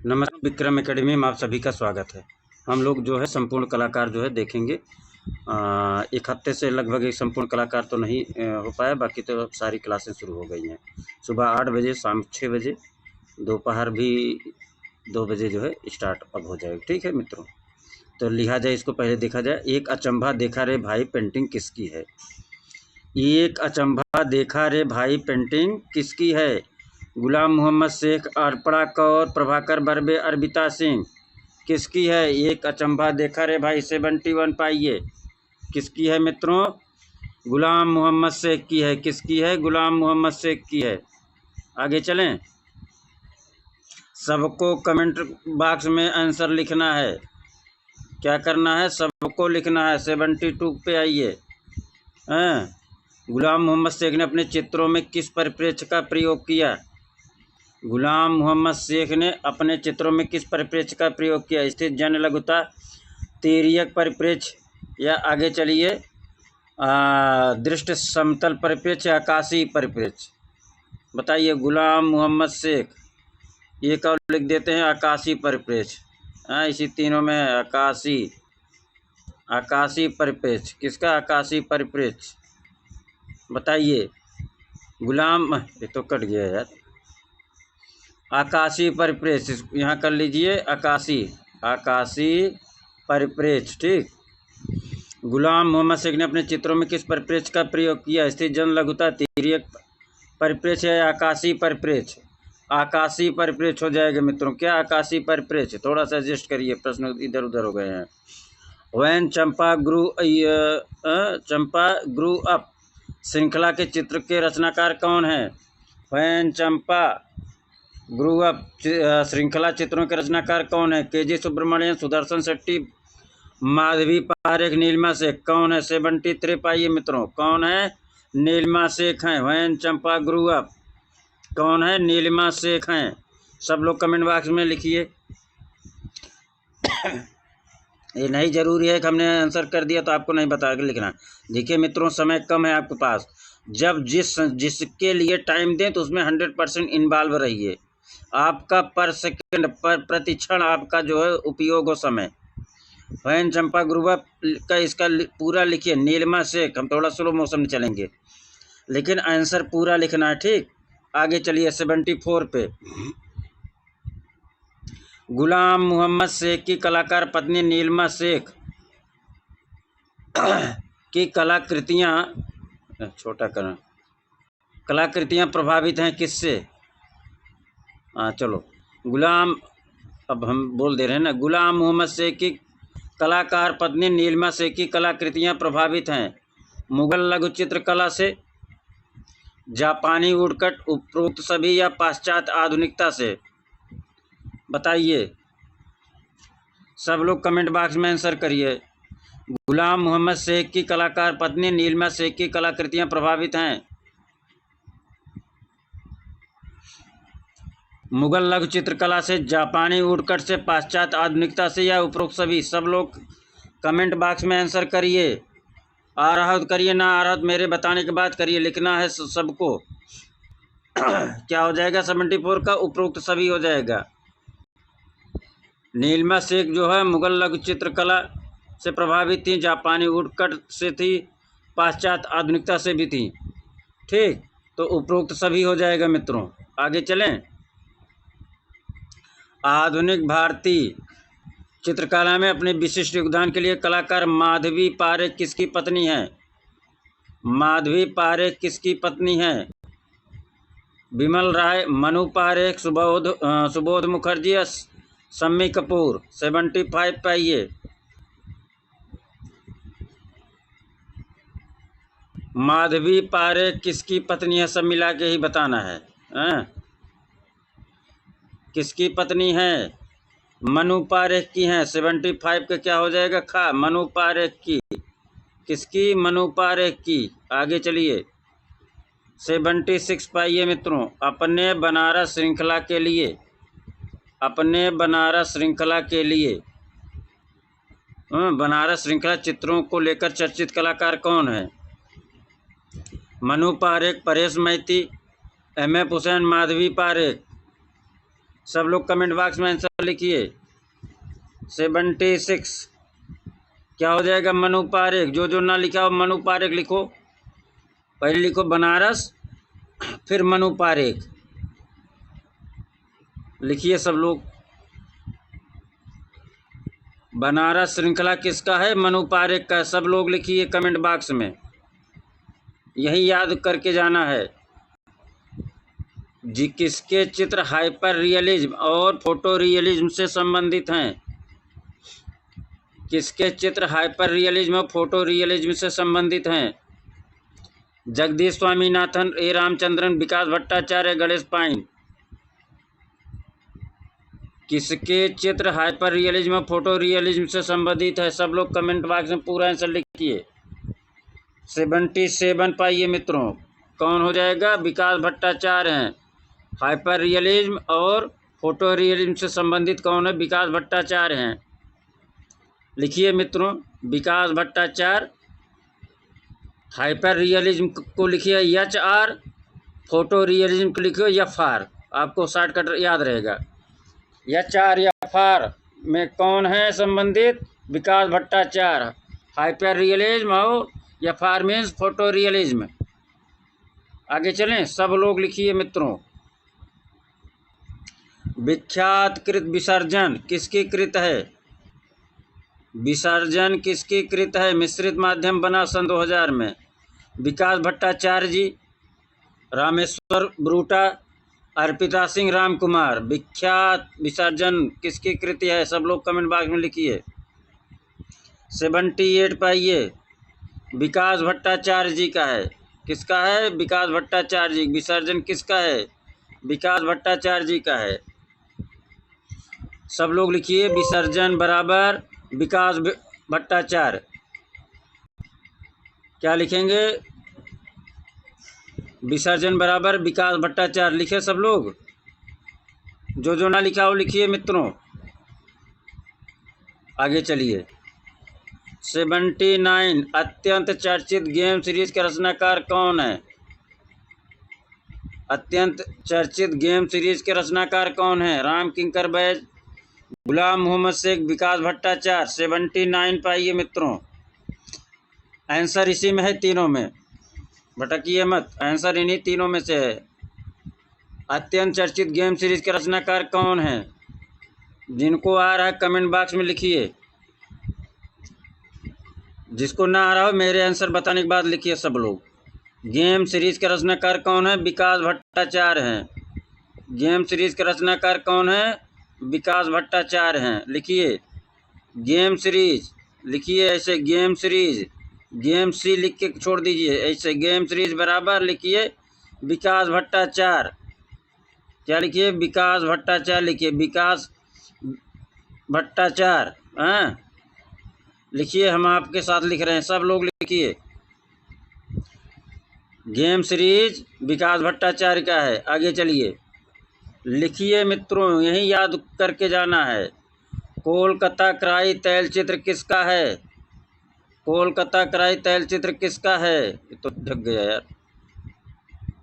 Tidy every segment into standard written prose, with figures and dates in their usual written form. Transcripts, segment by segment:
नमस्कार, विक्रम एकेडमी में आप सभी का स्वागत है। हम लोग जो है संपूर्ण कलाकार जो है देखेंगे। एक हफ्ते से लगभग एक संपूर्ण कलाकार तो नहीं हो पाया, बाकी तो सारी क्लासें शुरू हो गई हैं। सुबह 8 बजे, शाम 6 बजे, दोपहर भी 2 बजे जो है स्टार्ट अब हो जाएगा। ठीक है मित्रों, तो लिखा जाए, इसको पहले देखा जाए। एक अचंभा देखा रे भाई, पेंटिंग किसकी है? एक अचंभा देखा रे भाई, पेंटिंग किसकी है? गुलाम मोहम्मद शेख, अर्पणा कौर, प्रभाकर बर्वे, अर्बिता सिंह। किसकी है? एक अचंभा देखा रे भाई, 71 पाइए। किसकी है मित्रों? गुलाम मोहम्मद शेख की है। किसकी है? गुलाम मोहम्मद शेख की है। आगे चलें। सबको कमेंट बॉक्स में आंसर लिखना है। क्या करना है? सबको लिखना है। 72 पे आइए। गुलाम मोहम्मद शेख ने अपने चित्रों में किस परिप्रेक्ष्य का प्रयोग किया? गुलाम मोहम्मद शेख ने अपने चित्रों में किस परिप्रेक्ष्य का प्रयोग किया? स्थित जन लघुता, तिर्यक परिप्रेक्ष्य, या आगे चलिए दृष्ट समतल परिप्रेक्ष्य, आकाशीय परिप्रेक्ष्य। बताइए। गुलाम मोहम्मद शेख, एक और लिख देते हैं, आकाशीय परिप्रेक्ष्य। इसी तीनों में आकाशीय परिप्रेक्ष्य। किसका आकाशीय परिप्रेक्ष्य? बताइए। गुलाम, ये तो कट गया यार। आकाशीय परिप्रेक्ष्य, यहाँ कर लीजिए आकाशीय परिप्रेक्ष्य। ठीक। गुलाम मोहम्मद शेख ने अपने चित्रों में किस परिप्रेक्ष्य का प्रयोग किया? स्थित जन लघुता, तिर्यक परिप्रेक्ष्य या आकाशीय परिप्रेक्ष्य? आकाशीय परिप्रेक्ष्य हो जाएगा मित्रों। क्या आकाशीय परिप्रेक्ष्य? थोड़ा सा एडजस्ट करिए, प्रश्न इधर उधर हो गए हैं। व्हेन चंपा ग्रू अप श्रृंखला के चित्र के रचनाकार कौन है? व्हेन चंपा ग्रू अप श्रृंखला चित्रों के रचनाकार कौन है? के.जी. सुब्रमण्यम, सुदर्शन शेट्टी, माधवी पारेख, नीलिमा शेख। कौन है? 73 पाइए मित्रों। कौन है? नीलिमा शेख हैं। व्हेन चंपा ग्रू अप कौन है? नीलिमा शेख हैं। सब लोग कमेंट बॉक्स में लिखिए। ये नहीं जरूरी है कि हमने आंसर कर दिया तो आपको नहीं बता के लिखना। देखिए मित्रों, समय कम है आपके पास। जब जिसके लिए टाइम दें तो उसमें 100% इन्वॉल्व रहिए। आपका पर सेकंड, पर प्रतिक्षण आपका जो है उपयोग हो समय। वैन चंपा ग्रुवा का इसका पूरा लिखिए। नीलिमा शेख, हम थोड़ा स्लो मोशन में चलेंगे लेकिन आंसर पूरा लिखना है। ठीक। आगे चलिए 74 पे। गुलाम मोहम्मद शेख की कलाकार पत्नी नीलिमा शेख की कलाकृतियाँ प्रभावित हैं किससे? चलो, गुलाम, अब हम बोल दे रहे हैं ना। गुलाम मोहम्मद शेख की कलाकार पत्नी नीलिमा शेख की कलाकृतियाँ प्रभावित हैं मुगल लघु चित्रकला से, जापानी वुडकट, उपरोक्त सभी, या पाश्चात्य आधुनिकता से? बताइए। सब लोग कमेंट बॉक्स में आंसर करिए। गुलाम मोहम्मद शेख की कलाकार पत्नी नीलिमा शेख की कलाकृतियाँ प्रभावित हैं मुगल लघु चित्रकला से, जापानी वुडकट से, पाश्चात्य आधुनिकता से, या उपरोक्त सभी? सब लोग कमेंट बॉक्स में आंसर करिए। आ रहा हो तो करिए, ना आ रहा तो मेरे बताने के बाद करिए। लिखना है सबको। क्या हो जाएगा? 74 का उपरोक्त सभी हो जाएगा। नीलिमा शेख जो है मुगल लघु चित्रकला से प्रभावित थी, जापानी वुडकट से थी, पाश्चात्य आधुनिकता से भी थी। ठीक। तो उपरोक्त सभी हो जाएगा मित्रों। आगे चलें। आधुनिक भारतीय चित्रकला में अपने विशिष्ट योगदान के लिए कलाकार माधवी पारेख किसकी पत्नी है? माधवी पारेख किसकी पत्नी है? विमल राय, मनु पारेख, सुबोध मुखर्जी, शम्मी कपूर। 75 पाइए। माधवी पारेख किसकी पत्नी है? सब मिला के ही बताना है। किसकी पत्नी है? मनु पारेख की हैं। 75 का क्या हो जाएगा? खा। मनु पारेख की। किसकी? मनु पारेख की। आगे चलिए 76 पाइए मित्रों। अपने बनारस श्रृंखला के लिए बनारस श्रृंखला चित्रों को लेकर चर्चित कलाकार कौन है? मनु पारेख, परेश मैती, M.F. हुसैन, माधवी पारेख। सब लोग कमेंट बॉक्स में आंसर लिखिए। 76 क्या हो जाएगा? मनु पारेख। जो ना लिखा हो मनु पारेख लिखो। पहले लिखो बनारस, फिर मनु पारेख लिखिए सब लोग। बनारस श्रृंखला किसका है? मनु पारेख का। सब लोग लिखिए कमेंट बॉक्स में, यही याद करके जाना है जी। किसके चित्र हाइपर रियलिज्म और फोटो रियलिज्म से संबंधित हैं? किसके चित्र हाइपर रियलिज्म और फोटो रियलिज्म से संबंधित हैं? जगदीश स्वामीनाथन, ए रामचंद्रन, विकास भट्टाचार्य, गणेश पाइन। किसके चित्र हाइपर रियलिज्म और फोटो रियलिज्म से संबंधित है? सब लोग कमेंट बॉक्स में पूरा आंसर लिखिए। 77 पाइए मित्रों। कौन हो जाएगा? विकास भट्टाचार्य हैं। हाइपर रियलिज्म और फोटो रियलिज्म से संबंधित कौन है? विकास भट्टाचार्य हैं। लिखिए मित्रों, विकास भट्टाचार्य। हाइपर रियलिज्म को लिखिए HR, फोटो रियलिज्म को लिखिए FR। आपको शॉर्टकट याद रहेगा। HR या FR में कौन है संबंधित? विकास भट्टाचार्य। हाइपर रियलिज्म और FR मीन्स फोटो रियलिज्म। आगे चलें, सब लोग लिखिए मित्रों। विख्यात कृत विसर्जन किसकी कृत है? विसर्जन किसकी कृत है? मिश्रित माध्यम बना सन 2000 में। विकास भट्टाचार्य जी, रामेश्वर ब्रूटा, अर्पिता सिंह, राम कुमार। विख्यात विसर्जन किसकी कृति है? सब लोग कमेंट बॉक्स में लिखिए। 78 पाइए। विकास भट्टाचार्य जी का है। किसका है? विकास भट्टाचार्य जी। विसर्जन किसका है? विकास भट्टाचार्य जी का है। सब लोग लिखिए विसर्जन बराबर विकास भट्टाचार्य। क्या लिखेंगे? विसर्जन बराबर विकास भट्टाचार्य लिखे सब लोग। जो ना लिखा हो लिखिए मित्रों। आगे चलिए। 79 अत्यंत चर्चित गेम सीरीज के रचनाकार कौन है? अत्यंत चर्चित गेम सीरीज के रचनाकार कौन है? राम किंकर बैज, गुलाम मोहम्मद शेख, विकास भट्टाचार्य। 79 पाइए मित्रों। आंसर इसी में है, तीनों में, भटकिए मत। आंसर इन्हीं तीनों में से है। अत्यंत चर्चित गेम सीरीज के रचनाकार कौन है? जिनको आ रहा है कमेंट बॉक्स में लिखिए। जिसको ना आ रहा हो मेरे आंसर बताने के बाद लिखिए सब लोग। गेम सीरीज के रचनाकार कौन है? विकास भट्टाचार्य हैं। गेम सीरीज के रचनाकार कौन है? विकास भट्टाचार्य हैं। लिखिए गेम सीरीज, लिखिए ऐसे गेम सीरीज, गेम सी लिख के छोड़ दीजिए, ऐसे गेम सीरीज बराबर लिखिए विकास भट्टाचार्य। क्या लिखिए? विकास भट्टाचार्य लिखिए। विकास भट्टाचार्य, हाँ लिखिए। हम आपके साथ लिख रहे हैं, सब लोग लिखिए। गेम सीरीज विकास भट्टाचार्य का है। आगे चलिए, लिखिए मित्रों, यही याद करके जाना है। कोलकाता क्राई तैलचित्र किसका है? कोलकाता क्राई तैलचित्र किसका है? ये तो ढक गया यार।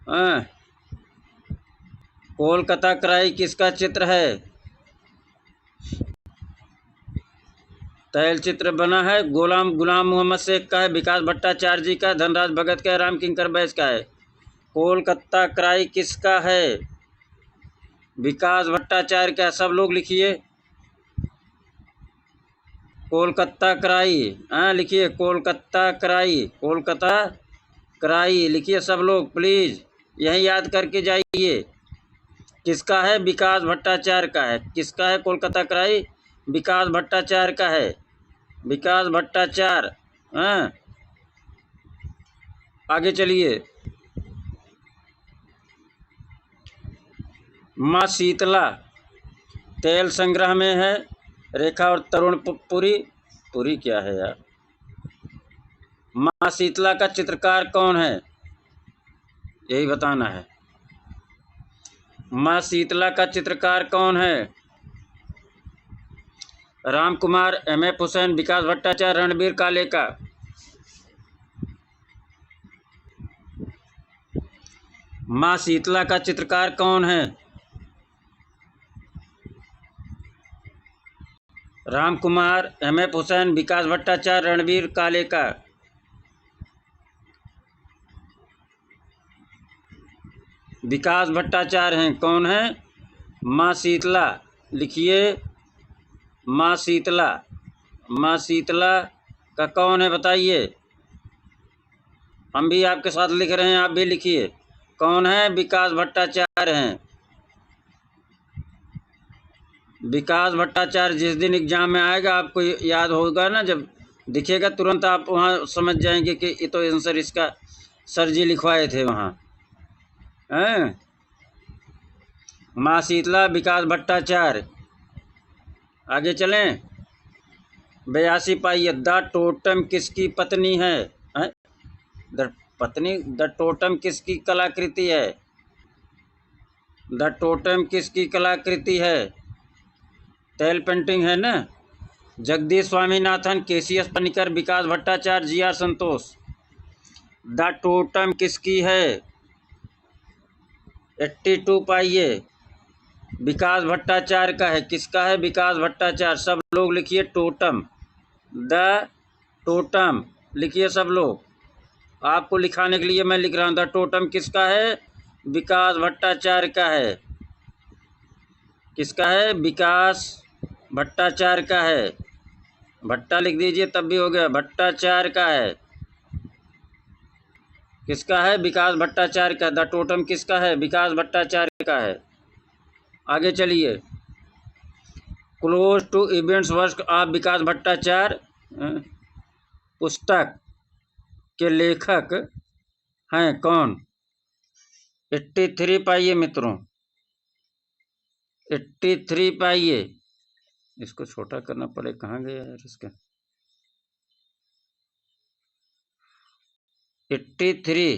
हाँ, कोलकाता क्राई किसका चित्र है? तैलचित्र बना है गुलाम मोहम्मद शेख का है, विकास भट्टाचार्य जी का, धनराज भगत का, राम किंकर बैस का है। कोलकाता क्राई किसका है? विकास भट्टाचार्य का। सब लोग लिखिए कोलकाता क्राई, हाँ लिखिए कोलकाता क्राई, कोलकाता क्राई लिखिए सब लोग प्लीज़, यही याद करके जाइए। किसका है? विकास भट्टाचार्य का है। किसका है कोलकाता क्राई? विकास भट्टाचार्य का है। विकास भट्टाचार्य, हाँ। आगे चलिए। माँ शीतला तेल संग्रह में है। रेखा और तरुण पुरी, पुरी क्या है यार? माँ शीतला का चित्रकार कौन है? यही बताना है। माँ शीतला का चित्रकार कौन है? राम कुमार, MF हुसैन, विकास भट्टाचार्य, रणबीर कालेका। माँ शीतला का चित्रकार कौन है? राम कुमार, एम.एफ. हुसैन, विकास भट्टाचार्य, रणवीर कालेकर। विकास भट्टाचार्य हैं। कौन है? माँ शीतला। लिखिए, माँ शीतला। माँ शीतला का कौन है बताइए। हम भी आपके साथ लिख रहे हैं, आप भी लिखिए। कौन है? विकास भट्टाचार्य हैं। विकास भट्टाचार्य जिस दिन एग्जाम में आएगा आपको याद होगा ना, जब दिखेगा तुरंत आप वहाँ समझ जाएंगे कि ये तो आंसर इसका सर जी लिखवाए थे वहाँ हैं। माँ शीतला, विकास भट्टाचार्य। आगे चलें। 82 पाइए। द टोटम किसकी पत्नी है? द टोटम किसकी कलाकृति है? द टोटम किसकी कलाकृति है? तेल पेंटिंग है ना। Jagdish Swaminathan, KCS Panikar, Vikas Bhattacharya, GR. Santosh. The totem किसकी है? 82 पाइए। विकास भट्टाचार्य का है। किसका है? विकास भट्टाचार्य। सब लोग लिखिए टोटम। द टोटम लिखिए सब लोग। आपको लिखाने के लिए मैं लिख रहा हूँ। द टोटम किसका है? विकास भट्टाचार्य का है। किसका है? विकास भट्टाचार्य का है। भट्टा लिख दीजिए तब भी हो गया। भट्टाचार्य का है। किसका है? विकास भट्टाचार्य का। द टोटम किसका है? विकास भट्टाचार्य का है। आगे चलिए। Close to events work of Vikas Bhattacharya पुस्तक के लेखक हैं कौन? 83 पाइए मित्रों। 83 पाइए। इसको छोटा करना पड़े। कहाँ गया यार इसका? 83।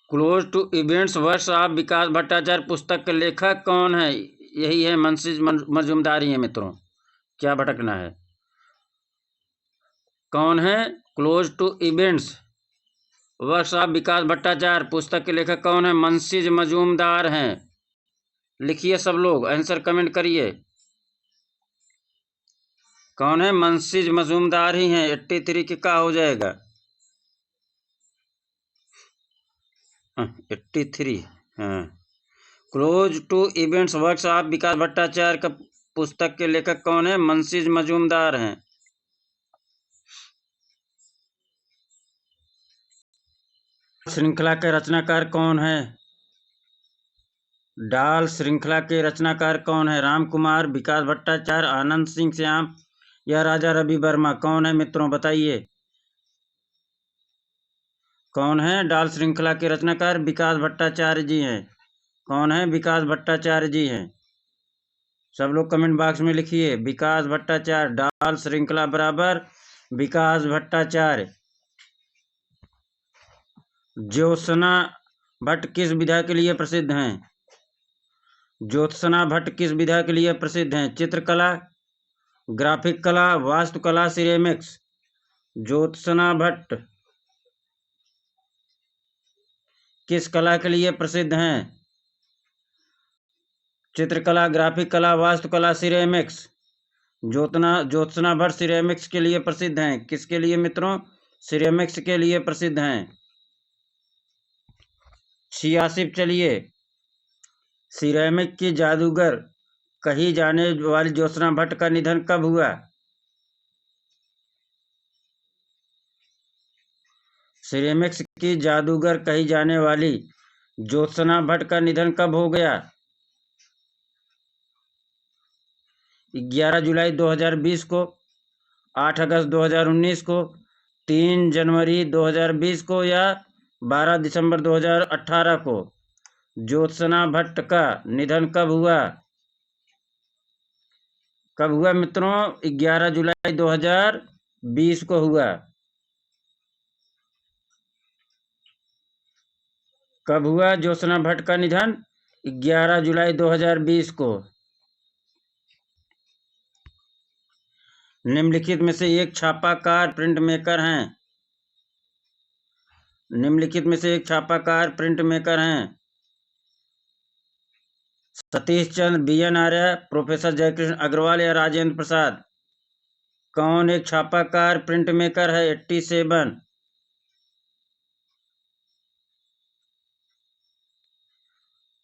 Close to events works of Vikas Bhattacharya पुस्तक के लेखक कौन है? यही है, मनसीज मजूमदार ही है मित्रों। क्या भटकना है? कौन है? Close to events works of Vikas Bhattacharya पुस्तक के लेखक कौन है? मनसीज मजूमदार हैं। लिखिए सब लोग, आंसर कमेंट करिए। कौन है? मनसीज मजूमदार ही हैं। 83 के का हो जाएगा? 83। हाँ। Close to events works of Vikas Bhattacharya का पुस्तक के लेखक कौन है? मनसीज मजूमदार हैं। श्रृंखला के रचनाकार कौन है? डाल श्रृंखला के रचनाकार कौन है? राम कुमार, विकास भट्टाचार्य, आनंद सिंह श्याम या राजा रवि वर्मा? कौन है मित्रों बताइए। कौन है? डाल श्रृंखला के रचनाकार विकास भट्टाचार्य जी हैं। कौन है? विकास भट्टाचार्य जी हैं। सब लोग कमेंट बॉक्स में लिखिए विकास भट्टाचार्य। डाल श्रृंखला बराबर विकास भट्टाचार्य। ज्योत्सना भट्ट किस विधा के लिए प्रसिद्ध हैं? ज्योत्सना भट्ट किस विधा के लिए प्रसिद्ध हैं? चित्रकला, ग्राफिक कला, वास्तुकला, सिरेमिक्स। ज्योत्सना भट्ट किस कला के लिए प्रसिद्ध हैं? चित्रकला, ग्राफिक कला, वास्तुकला, सिरेमिक्स। ज्योत्सना भट्ट सिरेमिक्स के लिए प्रसिद्ध हैं। किसके लिए मित्रों? सिरेमिक्स के लिए प्रसिद्ध हैं। 86। चलिए। सिरेमिक की जादूगर कही जाने वाली ज्योत्सना भट्ट का निधन कब हुआ? सिरेमिक्स की जादूगर कही जाने वाली ज्योत्सना भट्ट का निधन कब हो गया? 11 जुलाई 2020 को, 8 अगस्त 2019 को, 3 जनवरी 2020 को या 12 दिसंबर 2018 को? ज्योत्सना भट्ट का निधन कब हुआ? कब हुआ मित्रों? 11 जुलाई 2020 को हुआ। कब हुआ ज्योत्सना भट्ट का निधन? 11 जुलाई 2020 को। निम्नलिखित में से एक छापाकार प्रिंट मेकर हैं। निम्नलिखित में से एक छापाकार प्रिंट मेकर हैं। सतीश चंद्र, BN आर्य, प्रोफेसर जयकृष्ण अग्रवाल या राजेंद्र प्रसाद? कौन एक छापाकार प्रिंट मेकर है? 87।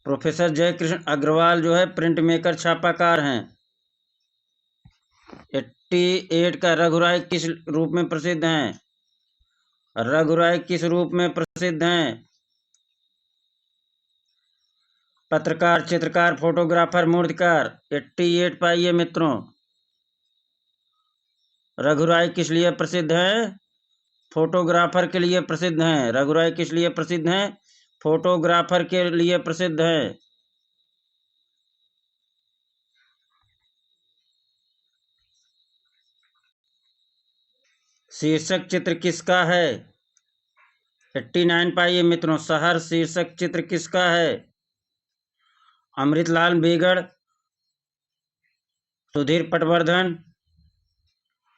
प्रोफेसर जयकृष्ण अग्रवाल जो है प्रिंट मेकर छापाकार हैं। 88 का रघुराय किस रूप में प्रसिद्ध हैं? रघुराय किस रूप में प्रसिद्ध हैं? पत्रकार, चित्रकार, फोटोग्राफर, मूर्तिकार। 88 पाइए मित्रों। रघुराय किस लिए प्रसिद्ध है? फोटोग्राफर के लिए प्रसिद्ध हैं। रघुराय किस लिए प्रसिद्ध हैं? फोटोग्राफर के लिए प्रसिद्ध हैं। शीर्षक चित्र किसका है? 89 पाइए मित्रों। शहर शीर्षक चित्र किसका है? अमृतलाल बेगड़, सुधीर पटवर्धन,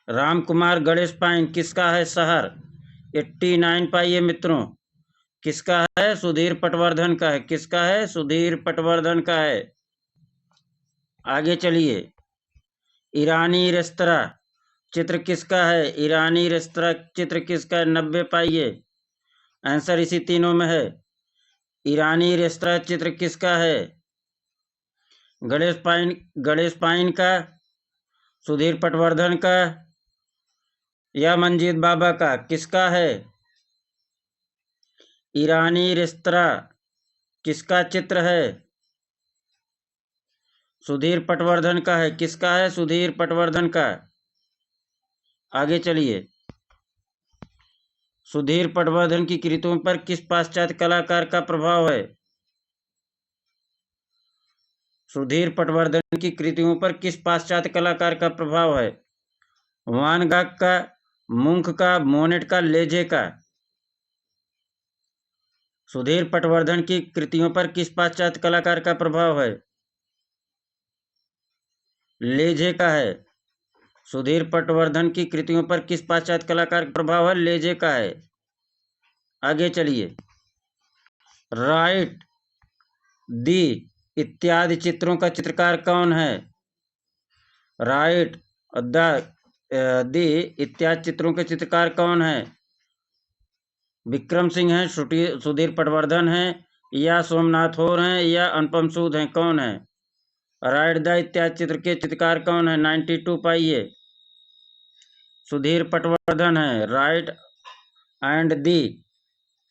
रामकुमार गणेश पाइन। किसका है शहर? 89 पाइए मित्रों। किसका है? सुधीर पटवर्धन का है। किसका है? सुधीर पटवर्धन का है। आगे चलिए। ईरानी रेस्तरा चित्र किसका है? ईरानी रेस्तरा चित्र किसका है? 90 पाइए। आंसर इसी तीनों में है। ईरानी रेस्तरा चित्र किसका है? गणेश पाइन का, सुधीर पटवर्धन का या मंजीत बाबा का? किसका है? ईरानी रेस्तरा किसका चित्र है? सुधीर पटवर्धन का है। किसका है? सुधीर पटवर्धन का। आगे चलिए। सुधीर पटवर्धन की कृतियों पर किस पाश्चात्य कलाकार का प्रभाव है? सुधीर पटवर्धन की कृतियों पर किस पाश्चात्य कलाकार का प्रभाव है? वान गॉग का, मुंख का, मोनेट का, लेजे का? सुधीर पटवर्धन की कृतियों पर किस पाश्चात्य कलाकार का प्रभाव है? लेजे का है। सुधीर पटवर्धन की कृतियों पर किस पाश्चात्य कलाकार का प्रभाव है? लेजे का है। आगे चलिए। राइट दी इत्यादि चित्रों का चित्रकार कौन है? राइट दी इत्यादि चित्रों के चित्रकार कौन है? विक्रम सिंह है, सुधीर पटवर्धन है या सोमनाथ होर हैं या अनुपम सूद हैं? कौन है? राइट द इत्यादि चित्र के चित्रकार कौन है? 92 पाइए। सुधीर पटवर्धन है। राइट एंड दी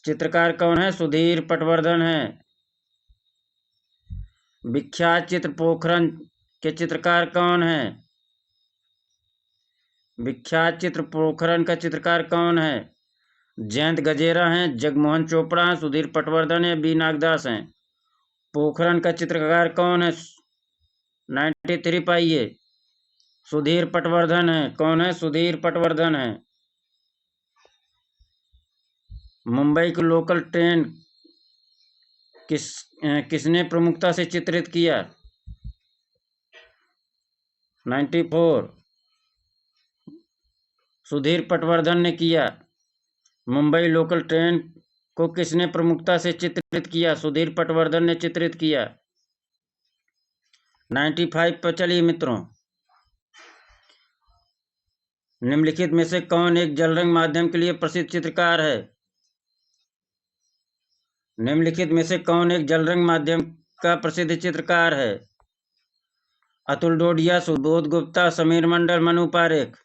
चित्रकार कौन है? सुधीर पटवर्धन है। विख्यात चित्र पोखरन के चित्रकार कौन है? विख्यात चित्र पोखरन का चित्रकार कौन है? जयंत गजेरा हैं, जगमोहन चोपड़ा हैं, सुधीर पटवर्धन है, बी नागदास हैं? पोखरन का चित्रकार कौन है? 93 पाइए। सुधीर पटवर्धन है। कौन है? सुधीर पटवर्धन है। मुंबई की लोकल ट्रेन किसने प्रमुखता से चित्रित किया? 94 सुधीर पटवर्धन ने किया। मुंबई लोकल ट्रेन को किसने प्रमुखता से चित्रित किया? सुधीर पटवर्धन ने चित्रित किया। 95 पर चलिए मित्रों। निम्नलिखित में से कौन एक जलरंग माध्यम के लिए प्रसिद्ध चित्रकार है? निम्नलिखित में से कौन एक जलरंग माध्यम का प्रसिद्ध चित्रकार है? अतुल डोडिया, सुबोध गुप्ता, समीर मंडल, मनु पारेख?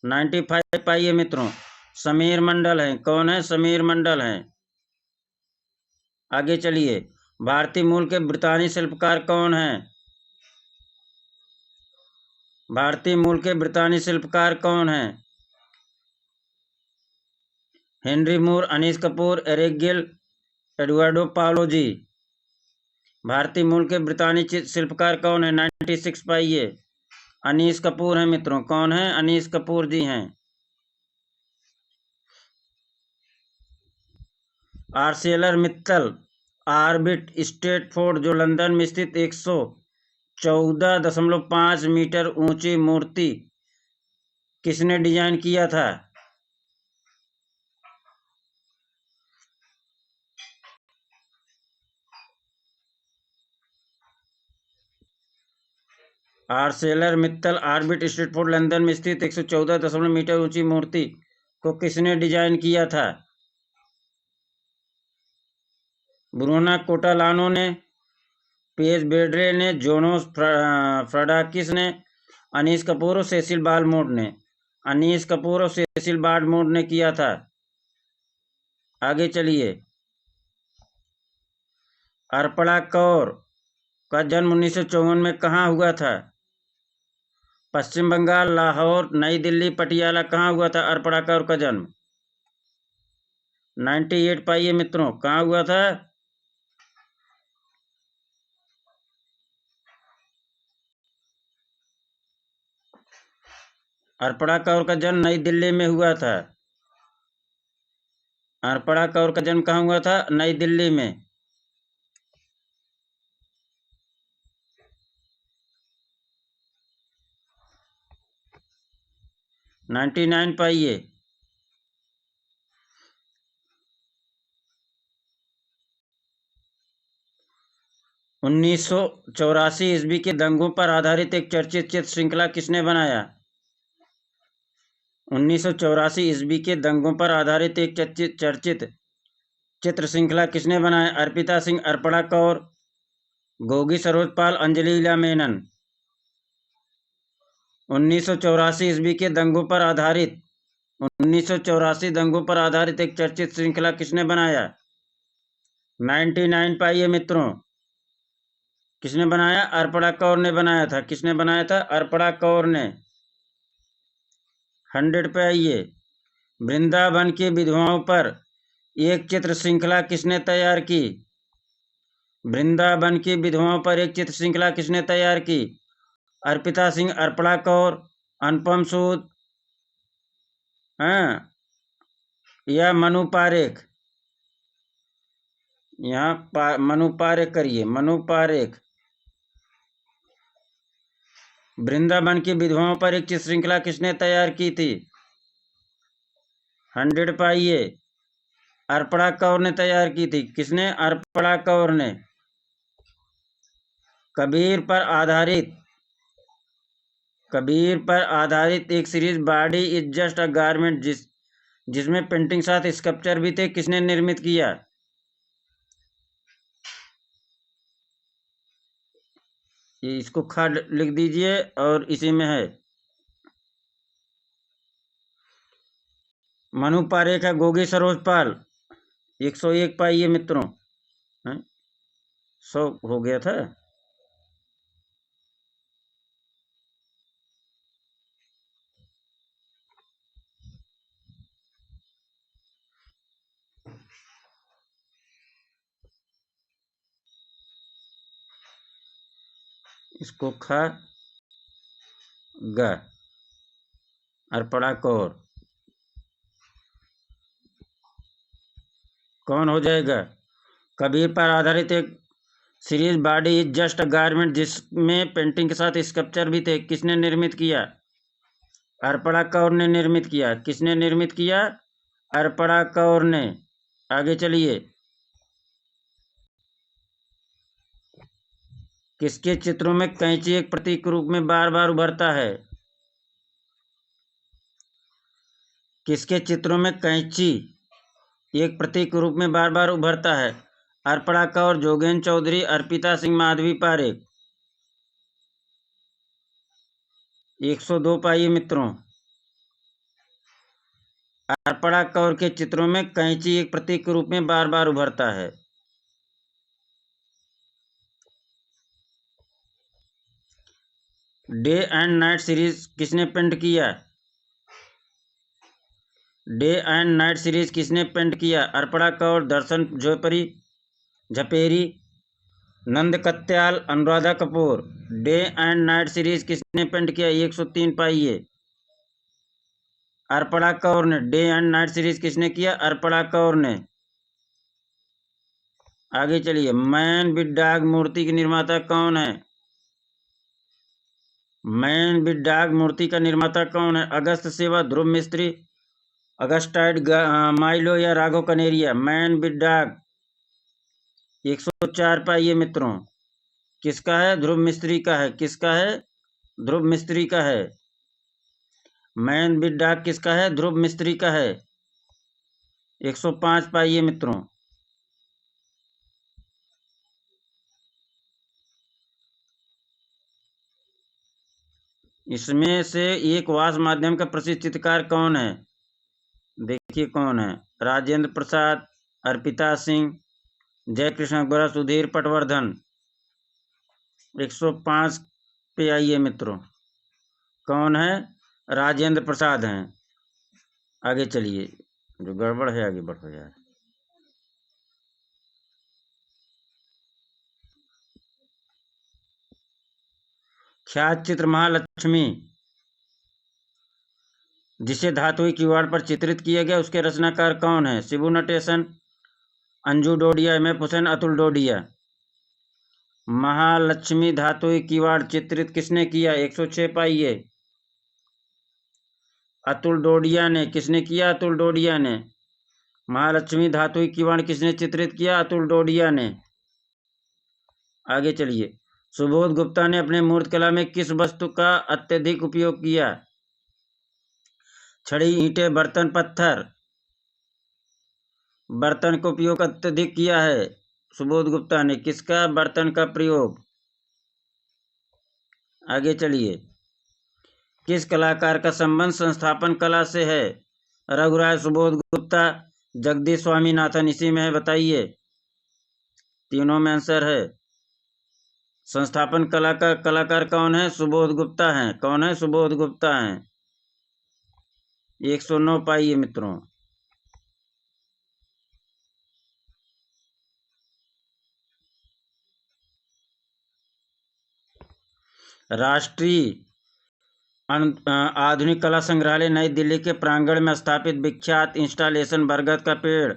95 पाइए मित्रों। समीर मंडल हैं। कौन है? समीर मंडल हैं। आगे चलिए। भारतीय मूल के ब्रितानी शिल्पकार कौन हैं? भारतीय मूल के ब्रितानी शिल्पकार कौन हैं? हेनरी मूर, अनीस कपूर, एरिक गिल, एडुआर्डो पालो जी? भारतीय मूल के ब्रितानी शिल्पकार कौन है? 96 पाइए। अनीस कपूर हैं मित्रों। कौन है? अनीस कपूर जी हैं। Arcelor Mittal orbit state fort जो लंदन में स्थित 114.5 मीटर ऊंची मूर्ति किसने डिजाइन किया था? आर्सेलर मित्तल ऑर्बिट स्ट्रीटफोर्ड लंदन में स्थित 114.8 मीटर ऊंची मूर्ति को किसने डिजाइन किया था? ब्रूनो कोटालानो ने, पेज बेड्रे ने, जोनोस फ्राडाकिस ने, अनीस कपूर और सेसिल बालमोर ने। अनीस कपूर और सेसिल बालमोर ने किया था। आगे चलिए। अर्पणा कौर का जन्म 1954 में कहाँ हुआ था? पश्चिम बंगाल, लाहौर, नई दिल्ली, पटियाला। कहाँ हुआ था अर्पणा कौर का जन्म? 98 पाइए मित्रों, कहाँ हुआ था? अर्पणा कौर का जन्म नई दिल्ली में हुआ था। अर्पणा कौर का जन्म कहाँ हुआ था? नई दिल्ली में। 99 पाइए। उन्नीस सौ चौरासी ईस्वी के दंगों पर आधारित एक चर्चित चित्र श्रृंखला किसने बनाया? 1984 ईस्वी के दंगों पर आधारित एक चर्चित चित्र श्रृंखला किसने बनाया? अर्पिता सिंह, अर्पणा कौर, गोगी सरोजपाल, अंजलि लीला मेनन। 1984 ईस्वी के दंगों पर आधारित 1984 दंगों पर आधारित एक चर्चित श्रृंखला किसने बनाया? 99 पाइए मित्रों, किसने बनाया? अर्पणा कौर ने बनाया था। किसने बनाया था? अर्पणा कौर ने। 100 पे आइए। वृंदावन की विधवाओं पर एक चित्र श्रृंखला किसने तैयार की? वृंदावन की विधवाओं पर एक चित्र श्रृंखला किसने तैयार की? अर्पिता सिंह, अर्पणा कौर, अनुपम सूद, हाँ, या मनु पारेख? यहाँ मनु पारेख करिए, मनु पारेख। वृंदावन की विधवाओं पर एक चित्र श्रृंखला किसने तैयार की थी? 100 पाइए। अर्पणा कौर ने तैयार की थी। किसने? अर्पणा कौर ने। कबीर पर आधारित एक series body is just a garment जिसमें पेंटिंग साथ स्कल्पचर भी थे, किसने निर्मित किया? ये इसको खाद लिख दीजिए और इसी में है। मनु पारेख है, गोगी सरोजपाल। 101 पाइए मित्रों। 100 हो गया था। इसको खा गा। अर्पणा कौर कौन हो जाएगा? कबीर पर आधारित एक series body is just a garment जिसमें पेंटिंग के साथ स्कल्पचर भी थे, किसने निर्मित किया? अर्पणा कौर ने निर्मित किया। किसने निर्मित किया? अर्पणा कौर ने। आगे चलिए। किसके चित्रों में कैंची एक प्रतीक रूप में बार बार उभरता है? किसके चित्रों में कैंची एक प्रतीक रूप में बार बार उभरता है? अर्पणा कौर, जोगेन चौधरी, अर्पिता सिंह, माधवी पारेख। 102 पाइए मित्रों। अर्पणा कौर के चित्रों में कैंची एक प्रतीक रूप में बार बार उभरता है। डे एंड नाइट सीरीज किसने पेंट किया? डे एंड नाइट सीरीज किसने पेंट किया? Arpana Kaur, Darshan Jhaperi, Nand Katyal, Anuradha Kapoor. Day and night series किसने पेंट किया? 103 पाइए। अर्पणा कौर ने। डे एंड नाइट सीरीज किसने किया? अर्पणा कौर ने। आगे चलिए। मैन विद डॉग मूर्ति के निर्माता कौन है? मैन विद डॉग मूर्ति का निर्माता कौन है? अगस्त सेवा, ध्रुव मिस्त्री, अगस्टाइड माइलो या Raghav Kaneria. Man with dog 104 पाइए मित्रों। किसका है? ध्रुव मिस्त्री का है। किसका है? ध्रुव मिस्त्री का है। मैन विद डॉग किसका है? ध्रुव मिस्त्री का है। 105 पाइए मित्रों। इसमें से एक वास माध्यम का प्रसिद्ध चित्रकार कौन है? देखिए कौन है। राजेंद्र प्रसाद, अर्पिता सिंह, जयकृष्ण अकबर, सुधीर पटवर्धन। 105 पे आइए मित्रों। कौन है? राजेंद्र प्रसाद हैं। आगे चलिए, जो गड़बड़ है आगे बढ़ो यार। ख्यात चित्र महालक्ष्मी जिसे धातुई कीवाड़ पर चित्रित किया गया, उसके रचनाकार कौन है? Shibu Natesan, Anju Dodiya, M F Husain, Atul Dodiya. महालक्ष्मी धातुई कीवाड़ चित्रित किसने किया? 106 पाइए। अतुल डोडिया ने। किसने किया? अतुल डोडिया ने। महालक्ष्मी धातुई कीवाड़ किसने चित्रित किया? अतुल डोडिया ने। आगे चलिए। सुबोध गुप्ता ने अपने मूर्त कला में किस वस्तु का अत्यधिक उपयोग किया? छड़ी, ईंटें, बर्तन, पत्थर। बर्तन का उपयोग अत्यधिक किया है सुबोध गुप्ता ने। किसका? बर्तन का प्रयोग। आगे चलिए। किस कलाकार का संबंध संस्थापन कला से है? रघुराय, सुबोध गुप्ता, जगदीश स्वामीनाथन। इसी में है, बताइए। तीनों में आंसर है। संस्थापन कला का कलाकार कौन है? सुबोध गुप्ता है। कौन है? सुबोध गुप्ता है। 109 पाइए मित्रों। राष्ट्रीय आधुनिक कला संग्रहालय नई दिल्ली के प्रांगण में स्थापित विख्यात इंस्टॉलेशन बरगद का पेड़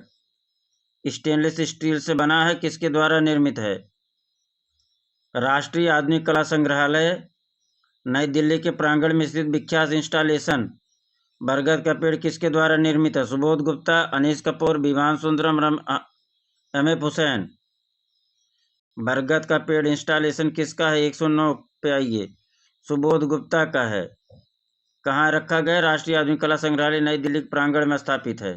स्टेनलेस स्टील से बना है, किसके द्वारा निर्मित है? राष्ट्रीय आधुनिक कला संग्रहालय नई दिल्ली के प्रांगण में स्थित विख्यात इंस्टॉलेशन बरगद का पेड़ किसके द्वारा निर्मित है? Subodh Gupta, Anish Kapoor, Vivan Sundaram, M F Husain. बरगद का पेड़ इंस्टॉलेशन किसका है? 109 पे आइए। सुबोध गुप्ता का है। कहाँ रखा गया? राष्ट्रीय आधुनिक कला संग्रहालय नई दिल्ली के प्रांगण में स्थापित है।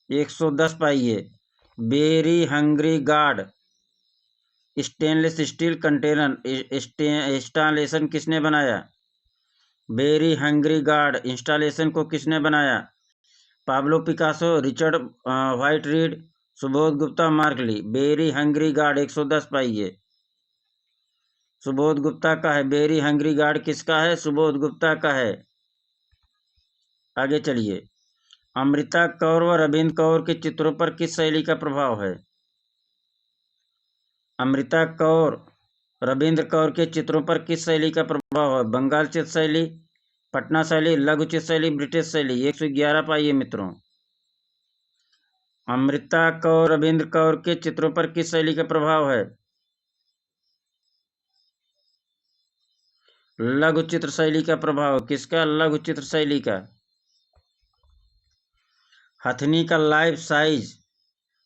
110 पाइए। Very hungry god stainless steel container installation किसने बनाया? बेरी हंग्री गार्ड इंस्टॉलेशन को किसने बनाया? Pablo Picasso, Richard Whiteread, Subodh Gupta, Mark Lee. Very hungry god 110 पाइए। सुबोध गुप्ता का है। बेरी हंग्री गार्ड किसका है? सुबोध गुप्ता का है। आगे चलिए। अमृता कौर व रविंद्र कौर के चित्रों पर किस शैली का प्रभाव है? अमृता कौर, रविंद्र कौर के चित्रों पर किस शैली का प्रभाव है? बंगाल चित्र शैली, पटना शैली, लघु चित्र शैली, ब्रिटिश शैली। 111 पाइए मित्रों। अमृता कौर, रविंद्र कौर के चित्रों पर किस शैली का प्रभाव है? लघु चित्र शैली का प्रभाव। किसका? लघु चित्र शैली का। हथनी का लाइफ साइज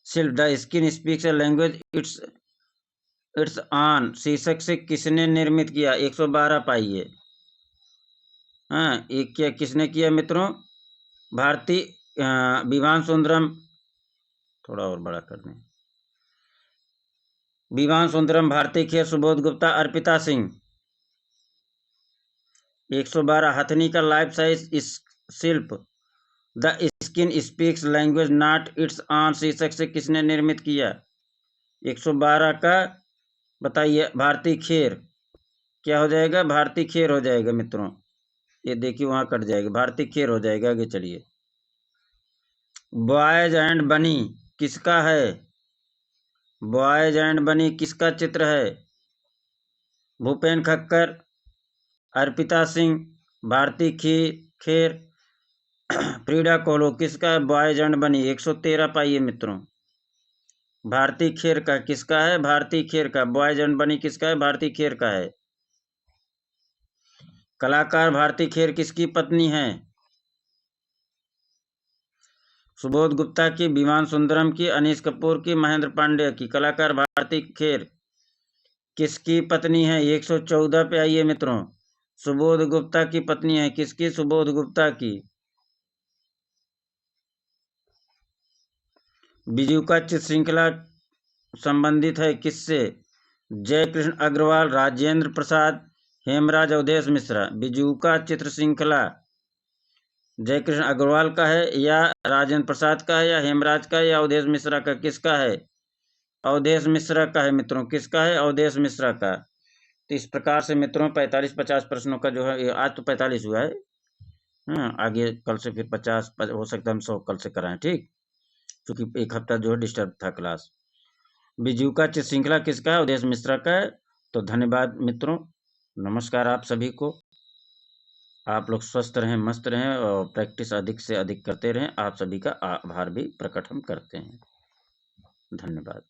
शिल्प the skin speaks a language it's on शीर्षक से किसने निर्मित किया? 112 पाइए। हाँ, एक क्या किसने किया मित्रों? भारतीय विभान सुंदरम। थोड़ा और बड़ा कर दें। विभान सुंदरम, भारती खेर, सुबोध गुप्ता, अर्पिता सिंह। 112। हथनी का लाइफ साइज शिल्प the skin speaks language not it's on शीर्षक से किसने निर्मित किया? 112 का बताइए। भारती खेर। क्या हो जाएगा? भारती खेर हो जाएगा मित्रों। ये देखिए वहां कट जाएगा, भारती खेर हो जाएगा। आगे चलिए। बॉयज एंड बनी किसका है? बॉयज एंड बनी किसका चित्र है? भूपेन खक्कर, अर्पिता सिंह, भारती खेर, फ्रीडा कोहलो। किसका? बॉयज एंड बनी। 113 पाइए मित्रों। भारती खेर का। किसका है? भारती खेर का। बॉयज एंड बनी किसका है? भारती खेर का है। कलाकार भारती खेर किसकी पत्नी है? सुबोध गुप्ता की, विमान सुंदरम की, अनीस कपूर की, महेंद्र पांडे की। कलाकार भारती खेर किसकी पत्नी है? 114 पे आइए मित्रों। सुबोध गुप्ता की पत्नी है। किसकी? सुबोध गुप्ता की। बीजूका चित्र श्रृंखला संबंधित है किससे? जय कृष्ण अग्रवाल, राजेंद्र प्रसाद, हेमराज, अवधेश मिश्रा। बीजूका चित्र श्रृंखला जय कृष्ण अग्रवाल का है या राजेंद्र प्रसाद का है या हेमराज का है या अवधेश मिश्रा का? किसका है? अवधेश मिश्रा का है मित्रों। किसका है? अवधेश मिश्रा का। तो इस प्रकार से मित्रों 45-50 प्रश्नों का जो है, आज तो 45 हुआ है। हाँ, आगे कल से फिर 50 हो सकता है हम 100 कल से कराएं, ठीक, क्योंकि एक हफ्ता जो है डिस्टर्ब था क्लास। बीजूका चित्र श्रृंखला किसका है? अवधेश मिश्रा का है। तो धन्यवाद मित्रों, नमस्कार आप सभी को। आप लोग स्वस्थ रहें, मस्त रहें और प्रैक्टिस अधिक से अधिक करते रहें। आप सभी का आभार भी प्रकट हम करते हैं। धन्यवाद।